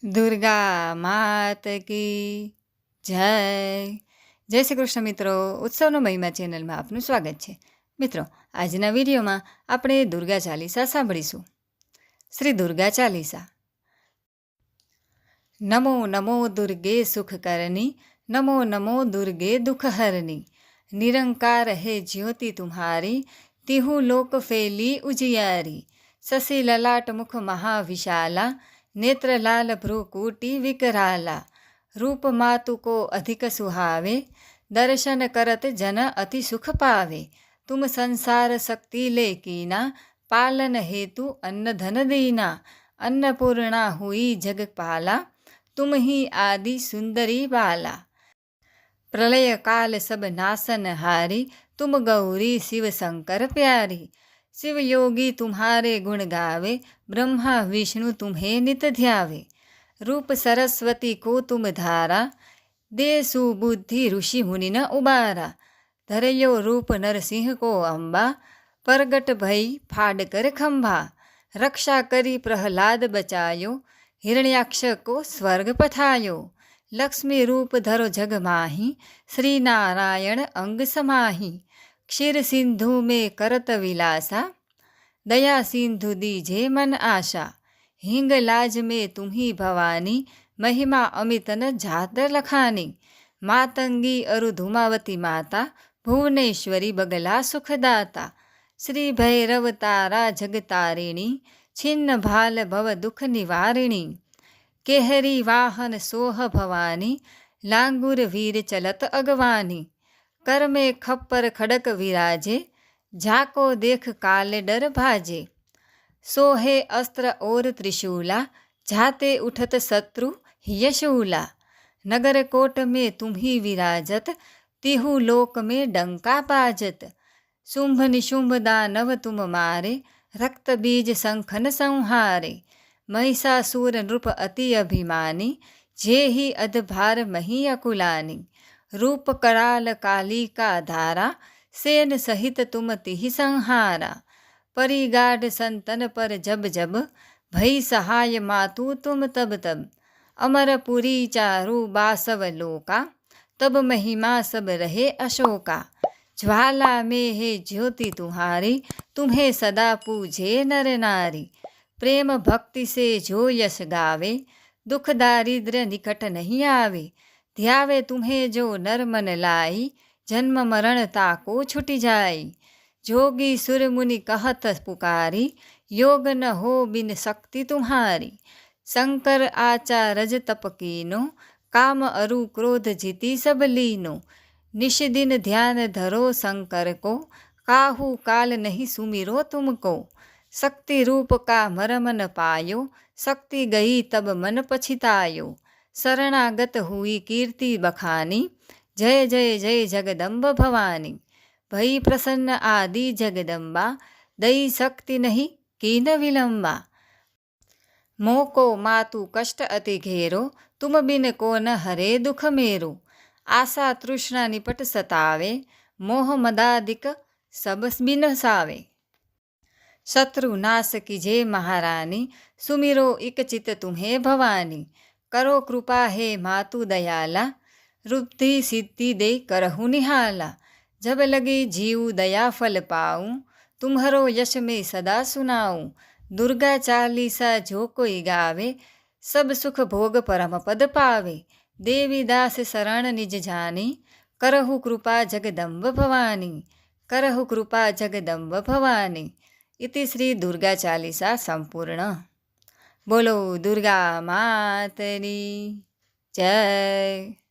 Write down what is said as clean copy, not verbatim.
દુર્ગા માત કી જય. જય શ્રી કૃષ્ણ મિત્રો. ઉત્સવનો મહિમા ચેનલમાં આપનું સ્વાગત છે. મિત્રો, આજના વિડીયોમાં આપણે દુર્ગા ચાલીસા સાંભળીશું. શ્રી દુર્ગા ચાલીસા. નમો નમો દુર્ગે સુખકરની, નમો નમો દુર્ગે દુઃખહરની. નિરંકાર હે જ્યોતિ તુમ્હારી, तिहु लोक फैली उजियारी. शशि ललाट मुख महाविशाला, नेत्र लाल भ्रूकूटी विकराला. रूप मातु को अधिक सुहावे, दर्शन करत जन अति सुख पावे. तुम संसार शक्ति लेकीना, पालन हेतु अन्न धन दीना. अन्नपूर्णा हुई जगपाला, तुम ही आदि सुंदरी बाला. प्रलय काल सब नासन हारी, तुम गौरी शिव शंकर प्यारी. शिव योगी तुम्हारे गुण गावे, ब्रह्मा विष्णु तुम्हें नित ध्यावे. रूप सरस्वती को तुम धारा, दे सुबुद्धि ऋषि मुनि न उबारा. धरयो रूप नरसिंह को अंबा, प्रगट भई फाड़ कर खंभा. रक्षा करी प्रहलाद बचायो, हिरण्याक्ष को स्वर्ग पठायो. लक्ष्मी रूप धरो जग माही, श्री नारायण अंग समाही. क्षीर सिंधु में करत विलासा, दया सिंधु दीजे मन आशा. हिंग लाज में तुम्ही भवानी, महिमा अमित न जात लखानी. मातंगी अरु धूमावती माता, भुवनेश्वरी बगला सुखदाता. श्री भैरव तारा जगतारिणी, छिन्न भाल भव दुख निवारिणी. केहरी वाहन सोह भवानी, लांगुर वीर चलत अगवानी. कर में खप्पर खड़क विराजे, झाको देख काले डर भाजे. सोहे अस्त्र और त्रिशूला, जाते उठत शत्रु यशूला. नगर कोट में तुम्ही विराजत, तिहु लोक में डंका बाजत. शुंभ निशुंभ दानव तुम मारे, रक्त बीज संखन संहारे. महिषासुर नृप अति अभिमानी, जे ही अधभार मही अकुलानी. रूप कराल काली का धारा, सेन सहित तुम तिहि संहारा. परिगाढ़ संतन पर जब जब, भई सहाय मातु तुम तब तब. अमरपुरी चारु बासव लोका, तब महिमा सब रहे अशोका. ज्वाला में है ज्योति तुम्हारी, तुम्हें सदा पूजे नर नारी. प्रेम भक्ति से जो यश गावे, दुख दारिद्र्य निकट नहीं आवे. ध्यावे तुम्हें जो नर मन लाई, जन्म मरण ताको छुटी जाई. जोगी सुर मुनि कहत पुकारी, योग न हो बिन शक्ति तुम्हारी. शंकर आचा रज तप कीनो, काम अरु क्रोध जीती सब लीनो. निश दिन ध्यान धरो शंकर को, काहू काल नहीं सुमिरो तुमको. शक्ति रूप का मरम न पायो, शक्ति गई तब मन पछितायो. शरणागत हुई कीर्ति बखानी, जय जय जय जगदम्ब भवानी. भई प्रसन्न आदि जगदम्बा, दई शक्ति नहीं कीन विलंबा. मोको मातु कष्ट अति घेरो, तुम बिन को न हरे दुख मेरो. आशा तृष्णा निपट सतावे, मोह मदादिक सब बिन सावे. शत्रु नाश कीजे महारानी, सुमिरो इक चित तुम्हें भवानी. करो कृपा हे मातु दयाला, रुद्धि सिद्धि दे करहु निहाला. जब लगे जीव दया फल पाऊँ, तुम्हरो यश में सदा सुनाऊँ. दुर्गा चालीसा जो कोई गावे, सब सुख भोग परम पद पावे. देवी दास शरण निज जानी, करहु कृपा जगदम्ब भवानी. करहु कृपा जगदम्ब भवानी. इति श्री दुर्गा चालीसा संपूर्ण. बोलो दुर्गा मातनी जय.